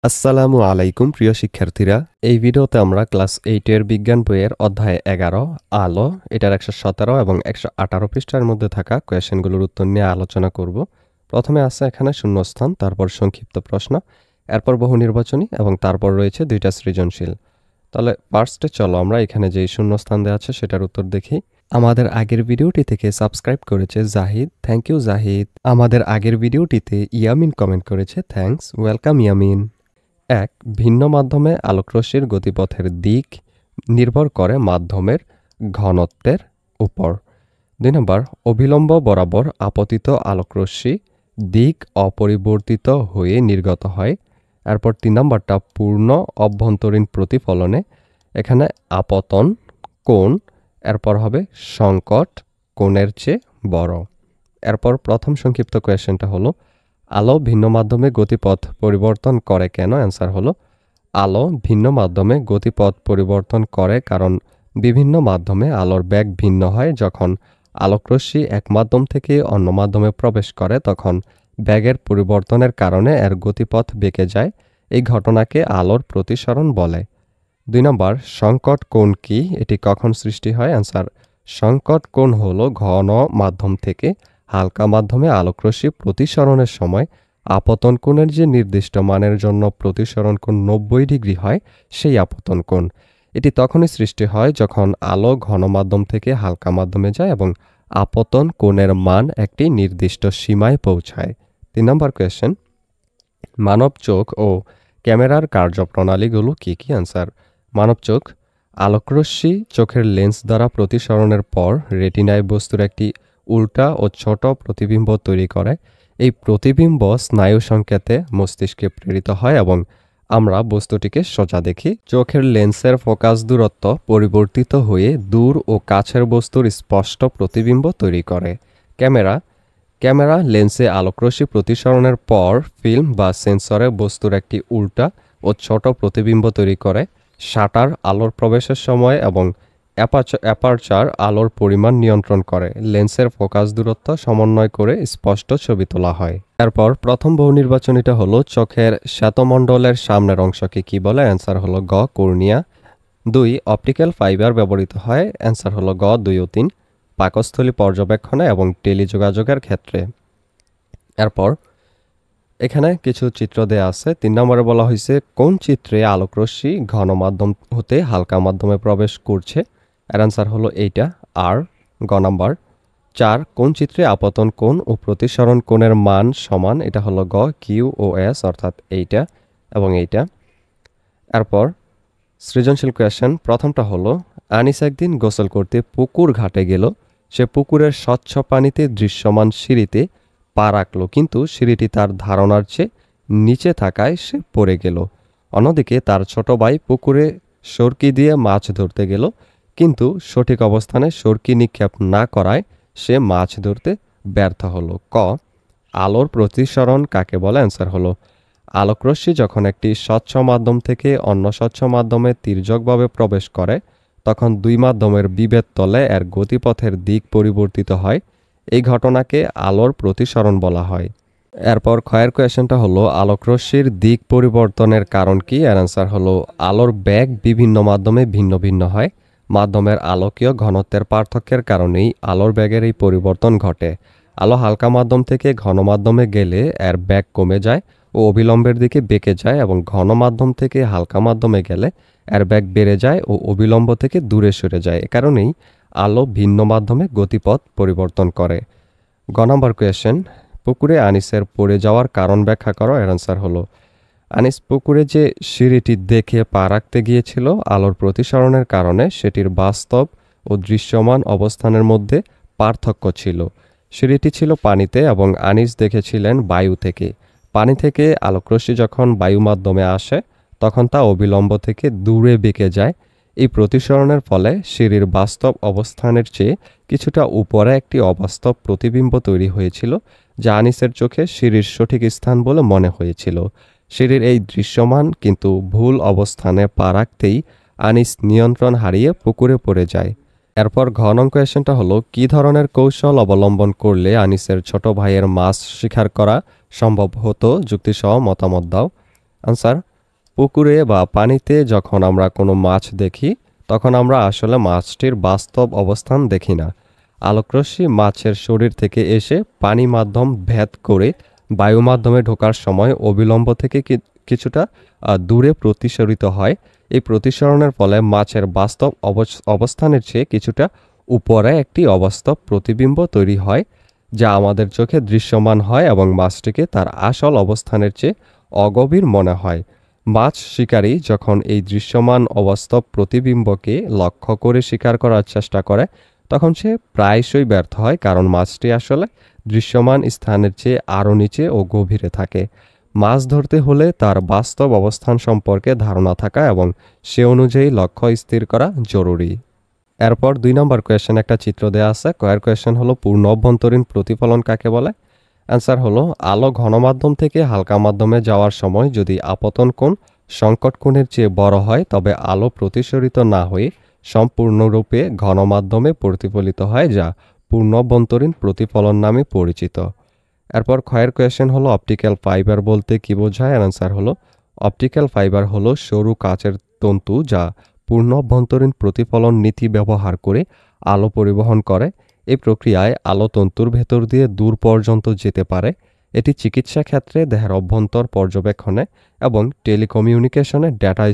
আসসালামু আলাইকুম প্রিয় শিক্ষার্থীরা। এই ভিডিওতে আমরা ক্লাস 8 এর বিজ্ঞান বইয়ের অধ্যায় 11 আলো এটার 117 এবং 118 পৃষ্ঠার মধ্যে থাকা কোয়েশ্চেনগুলোর উত্তর নিয়ে আলোচনা করব। প্রথমে আছে এখানে শূন্যস্থান, তারপর সংক্ষিপ্ত প্রশ্ন, এরপর বহু নির্বাচনী এবং তারপর রয়েছে দুইটা সৃজনশীল। তাহলে ফার্স্টে চলো আমরা এখানে যে শূন্যস্থান দেওয়া আছে সেটার উত্তর দেখি। আমাদের আগের ভিডিওটি থেকে সাবস্ক্রাইব করেছে জাহিদ, থ্যাংক ইউ জাহিদ। আমাদের আগের ভিডিওটিতে ইয়ামিন কমেন্ট করেছে, থ্যাঙ্কস, ওয়েলকাম ইয়ামিন। এক, ভিন্ন মাধ্যমে আলোকরশ্মির গতিপথের দিক নির্ভর করে মাধ্যমের ঘনত্বের উপর। 2 নম্বর, অবিলম্ব বরাবর আপতিত আলোকরশ্মি দিক অপরিবর্তিত হয়ে নির্গত হয়। এরপর 3 নম্বরটা পূর্ণ অভ্যন্তরীণ প্রতিফলনে এখানে আপতন কোণ এরপর হবে সংকট কোণের চেয়ে বড়। এরপর প্রথম সংক্ষিপ্ত কোয়েশ্চেনটা হলো, আলো ভিন্ন মাধ্যমে গতিপথ পরিবর্তন করে কেন? অ্যান্সার হলো, আলো ভিন্ন মাধ্যমে গতিপথ পরিবর্তন করে কারণ বিভিন্ন মাধ্যমে আলোর বেগ ভিন্ন হয়। যখন আলোকরশ্মি এক মাধ্যম থেকে অন্য মাধ্যমে প্রবেশ করে তখন বেগের পরিবর্তনের কারণে এর গতিপথ বেঁকে যায়। এই ঘটনাকে আলোর প্রতিসরণ বলে। 2 নম্বর, সংকট কোণ কি? এটি কখন সৃষ্টি হয়? অ্যান্সার, সংকট কোণ হলো ঘন মাধ্যম থেকে হালকা মাধ্যমে আলোকরশ্মি প্রতিসরণের সময় আপতন কোণের যে নির্দিষ্ট মানের জন্য প্রতিসরণ কোণ 90 ডিগ্রি হয় সেই আপতন কোণ। এটি তখনই সৃষ্টি হয় যখন আলো ঘন মাধ্যম থেকে হালকা মাধ্যমে যায় এবং আপতন কোণের মান একটি নির্দিষ্ট সীমায় পৌঁছায়। 3 নম্বর কোয়েশ্চেন, মানব চোখ ও ক্যামেরার কার্যপ্রণালীগুলো কি কি? অ্যান্সার, মানব চোখ আলোকরশ্মি চোখের লেন্স দ্বারা প্রতিসরণের পর রেটিনায় বস্তুর একটি উল্টা ও ছোট প্রতিবিম্ব তৈরি করে। এই প্রতিবিম্ব স্নায়ু সংকেতে মস্তিষ্কে প্রেরিত হয় এবং আমরা বস্তুটিকে সোজা দেখি। চোখের লেন্সের ফোকাস দূরত্ব পরিবর্তিত হয়ে দূর ও কাছের বস্তুর স্পষ্ট প্রতিবিম্ব তৈরি করে। ক্যামেরা লেন্সে আলোকরশ্মি প্রতিসরণের পর ফিল্ম বা সেন্সরে বস্তুর একটি উল্টা ও ছোট প্রতিবিম্ব তৈরি করে। শাটার আলোর প্রবেশের সময় এবং অ্যাপারচার আলোর পরিমাণ নিয়ন্ত্রণ করে। লেন্সের ফোকাস দূরত্ব সমন্বয় করে স্পষ্ট ছবি তোলা হয়। এরপর প্রথম বহু নির্বাচনীটা হলো, চোখের শ্বেতমণ্ডলের সামনের অংশকে কি বলে? অ্যান্সার হলো গ, কর্নিয়া। 2, অপটিক্যাল ফাইবার ব্যবহৃত হয়। অ্যান্সার হলো গ, 2 ও 3, পাকস্থলী পর্যবেক্ষণে এবং টেলিযোগাযোগের ক্ষেত্রে। এরপর এখানে কিছু চিত্র দেয়া আছে। 3 নম্বরে বলা হয়েছে, কোন চিত্রে আলোকরশ্মি ঘন মাধ্যম হতে হালকা মাধ্যমে প্রবেশ করছে? এর অ্যান্সার হলো এইটা, আর, গ নাম্বার। 4, কোন চিত্রে আপতন কোণ ও প্রতিসরণ কোণের মান সমান? এটা হলো গ, কিউ ও এস, অর্থাৎ এইটা এবং এইটা। এরপর সৃজনশীল কোয়েশ্চেন, প্রথমটা হলো, আনিস একদিন গোসল করতে পুকুর ঘাটে গেল। সে পুকুরের স্বচ্ছ পানিতে দৃশ্যমান সিঁড়িতে পা রাখল, কিন্তু সিঁড়িটি তার ধারণার চেয়ে নিচে থাকায় সে পড়ে গেল। অন্যদিকে তার ছোট ভাই পুকুরে সরকি দিয়ে মাছ ধরতে গেল, কিন্তু সঠিক অবস্থানে সরকি নিক্ষেপ না করায় সে মাছ ধরতে ব্যর্থ হলো। ক, আলোর প্রতিসরণ কাকে বলে? অ্যান্সার হলো, আলোকরশ্মি যখন একটি স্বচ্ছ মাধ্যম থেকে অন্য স্বচ্ছ মাধ্যমে তির্যকভাবে প্রবেশ করে তখন দুই মাধ্যমের বিভেদ তলে এর গতিপথের দিক পরিবর্তিত হয়। এই ঘটনাকে আলোর প্রতিসরণ বলা হয়। এরপর ক্ষয়ের কোয়েশ্চেনটা হলো, আলোকরশ্মির দিক পরিবর্তনের কারণ কি? এর অ্যান্সার হলো, আলোর বেগ বিভিন্ন মাধ্যমে ভিন্ন ভিন্ন হয়। মাধ্যমের আলোকীয় ঘনত্বের পার্থক্যের কারণেই আলোর বেগের এই পরিবর্তন ঘটে। আলো হালকা মাধ্যম থেকে ঘন মাধ্যমে গেলে এর বেগ কমে যায় ও অবিলম্বের দিকে বেঁকে যায় এবং ঘন মাধ্যম থেকে হালকা মাধ্যমে গেলে এর বেগ বেড়ে যায় ও অবিলম্ব থেকে দূরে সরে যায়। এ কারণেই আলো ভিন্ন মাধ্যমে গতিপথ পরিবর্তন করে। গ নাম্বার কোয়েশ্চেন, পুকুরে আনিসের পড়ে যাওয়ার কারণ ব্যাখ্যা করো। এর অ্যান্সার হলো, আনিস পুকুরে যে সিঁড়িটি দেখে পা রাখতে গিয়েছিল আলোর প্রতিসরণের কারণে সেটির বাস্তব ও দৃশ্যমান অবস্থানের মধ্যে পার্থক্য ছিল। সিঁড়িটি ছিল পানিতে এবং আনিস দেখেছিলেন বায়ু থেকে। পানি থেকে আলোকরশ্মি যখন বায়ু মাধ্যমে আসে তখন তা অবিলম্ব থেকে দূরে বেঁকে যায়। এই প্রতিসরণের ফলে সিঁড়ির বাস্তব অবস্থানের চেয়ে কিছুটা উপরে একটি অবাস্তব প্রতিবিম্ব তৈরি হয়েছিল, যা আনিসের চোখে সিঁড়ির সঠিক স্থান বলে মনে হয়েছিল। সিঁড়ির এই দৃশ্যমান কিন্তু ভুল অবস্থানে পা রাখতেই আনিস নিয়ন্ত্রণ হারিয়ে পুকুরে পড়ে যায়। এরপর ঘ নং কোয়েশ্চেনটা হলো, কী ধরনের কৌশল অবলম্বন করলে আনিসের ছোট ভাইয়ের মাছ শিকার করা সম্ভব হতো? যুক্তিসহ মতামত দাও। আনসার, পুকুরে বা পানিতে যখন আমরা কোনো মাছ দেখি তখন আমরা আসলে মাছটির বাস্তব অবস্থান দেখি না। আলোকরশ্মি মাছের শরীর থেকে এসে পানি মাধ্যম ভেদ করে বায়ু মাধ্যমে ঢোকার সময় অবিলম্ব থেকে কিছুটা দূরে প্রতিসরিত হয়। এই প্রতিসরণের ফলে মাছের বাস্তব অবস্থানের চেয়ে কিছুটা উপরে একটি অবাস্তব প্রতিবিম্ব তৈরি হয়, যা আমাদের চোখে দৃশ্যমান হয় এবং মাছটিকে তার আসল অবস্থানের চেয়ে অগভীর মনে হয়। মাছ শিকারী যখন এই দৃশ্যমান অবাস্তব প্রতিবিম্বকে লক্ষ্য করে শিকার করার চেষ্টা করে তখন সে প্রায়শই ব্যর্থ হয়, কারণ মাছটি আসলে দৃশ্যমান স্থানের চেয়ে আরও নিচে ও গভীরে থাকে। মাছ ধরতে হলে তার বাস্তব অবস্থান সম্পর্কে ধারণা থাকা এবং সে অনুযায়ী লক্ষ্য স্থির করা জরুরি। এরপর 2 নম্বর কোয়েশ্চেন একটা চিত্র দেওয়া আছে। কয়ের কোয়েশ্চেন হলো পূর্ণ অভ্যন্তরীণ প্রতিফলন কাকে বলে? অ্যান্সার হলো আলো ঘনমাধ্যম থেকে হালকা মাধ্যমে যাওয়ার সময় যদি আপতন কোণ সংকট কোণের চেয়ে বড় হয় তবে আলো প্রতিসরিত না হয়ে সম্পূর্ণরূপে ঘনমাধ্যমে প্রতিফলিত হয়, যা পূর্ণ অভ্যন্তরীণ প্রতিফলন নামে পরিচিত। এরপর ক্ষয়ের কোয়েশ্চেন হলো অপটিক্যাল ফাইবার বলতে কী বোঝায়? অ্যান্সার হলো অপটিক্যাল ফাইবার হলো সরু কাচের তন্তু যা পূর্ণ অভ্যন্তরীণ প্রতিফলন নীতি ব্যবহার করে আলো পরিবহন করে। এই প্রক্রিয়ায় আলো তন্তুর ভেতর দিয়ে দূর পর্যন্ত যেতে পারে। এটি চিকিৎসা ক্ষেত্রে দেহের অভ্যন্তর পর্যবেক্ষণে এবং টেলিকমিউনিকেশনে ডেটা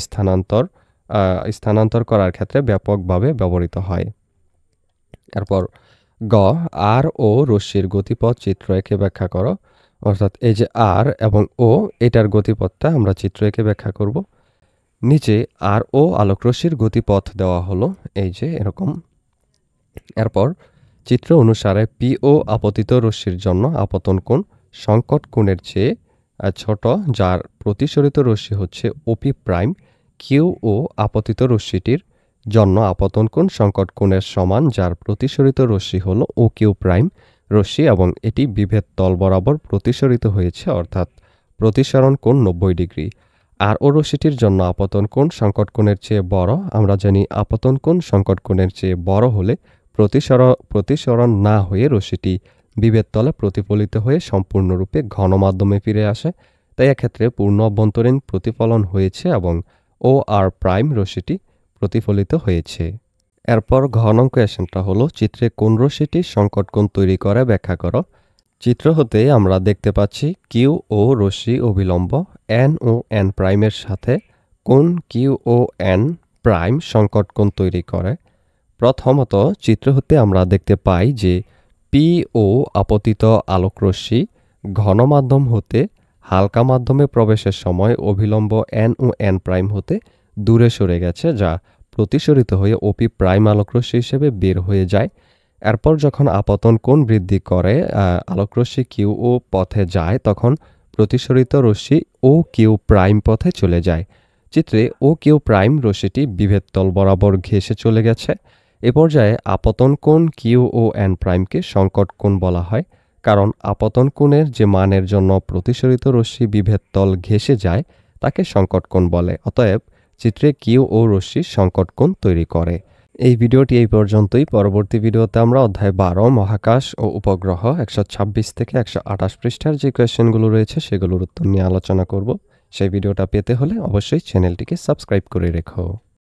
স্থানান্তর করার ক্ষেত্রে ব্যাপকভাবে ব্যবহৃত হয়। এরপর গ আর ও রশ্মির গতিপথ চিত্র এঁকে ব্যাখ্যা করো। অর্থাৎ এই যে আর এবং ও, এটার গতিপথটা আমরা চিত্র এঁকে ব্যাখ্যা করব। নিচে আর ও আলোকরশ্মির গতিপথ দেওয়া হলো এই যে এরকম। এরপর চিত্র অনুসারে পি ও আপতিত রশ্মির জন্য আপতন কোণ সংকট কোণের চেয়ে ছোট, যার প্রতিসরিত রশ্মি হচ্ছে ওপি প্রাইম। কিউ ও আপতিত রশ্মিটির জন্য আপতন কোণ সংকট কোণের সমান, যার প্রতিসরিত রশ্মি হলো ও কিউ প্রাইম রশ্মি এবং এটি বিভেদ তল বরাবর প্রতিসরিত হয়েছে, অর্থাৎ প্রতিসরণ কোণ 90 ডিগ্রি। আর ও রশ্মিটির জন্য আপতন কোণ সংকট কোণের চেয়ে বড়। আমরা জানি আপতন কোণ সংকট কোণের চেয়ে বড় হলে প্রতিসরণ না হয়ে রশ্মিটি বিভেদ তলে প্রতিফলিত হয়ে সম্পূর্ণরূপে ঘন মাধ্যমে ফিরে আসে। তাই এক্ষেত্রে পূর্ণ অভ্যন্তরীণ প্রতিফলন হয়েছে এবং ও আর প্রাইম রশ্মিটি প্রতিফলিত হয়েছে। এরপর ঘ নং কোয়েশ্চেনটা হলো চিত্রে কোন রশ্মিটি সংকট কোণ তৈরি করে ব্যাখ্যা করো। চিত্র হতে আমরা দেখতে পাচ্ছি কিউ ও রশ্মি অবিলম্ব এন ও এন প্রাইমের সাথে কোণ কিউ ও এন প্রাইম সংকট কোণ তৈরি করে। প্রথমত চিত্র হতে আমরা দেখতে পাই যে পি ও আপতিত আলোকরশ্মি ঘন মাধ্যম হতে হালকা মাধ্যমে প্রবেশের সময় অভিলম্ব এন ও এন প্রাইম হতে দূরে সরে গেছে, যা প্রতিসরিত হয়ে ওপি প্রাইম আলোকরশ্মি হিসেবে বের হয়ে যায়। এরপর যখন আপতন কোণ বৃদ্ধি করে আলোকরশ্মি কিউ ও পথে যায় তখন প্রতিসরিত রশ্মি ও কিউ প্রাইম পথে চলে যায়। চিত্রে ও কিউ প্রাইম রশ্মিটি বিভেদ তল বরাবর ঘেঁষে চলে গেছে। এ পর্যায়ে আপতন কোণ কিউ ও এন প্রাইমকে সংকট কোণ বলা হয়, কারণ আপতন কোণের যে মানের জন্য প্রতিসরিত রশ্মি বিভেদ তল ঘেঁষে যায় তাকে সংকট কোণ বলে। অতএব চিত্রে কিউ ও রশ্মি সংকট কোণ তৈরি করে। এই ভিডিওটি এই পর্যন্তই। পরবর্তী ভিডিওতে আমরা অধ্যায় 12 মহাকাশ ও উপগ্রহ 126 থেকে 128 পৃষ্ঠার যে কোয়েশ্চেনগুলো রয়েছে সেগুলোর উত্তর নিয়ে আলোচনা করব। সেই ভিডিওটা পেতে হলে অবশ্যই চ্যানেলটিকে সাবস্ক্রাইব করে রেখো।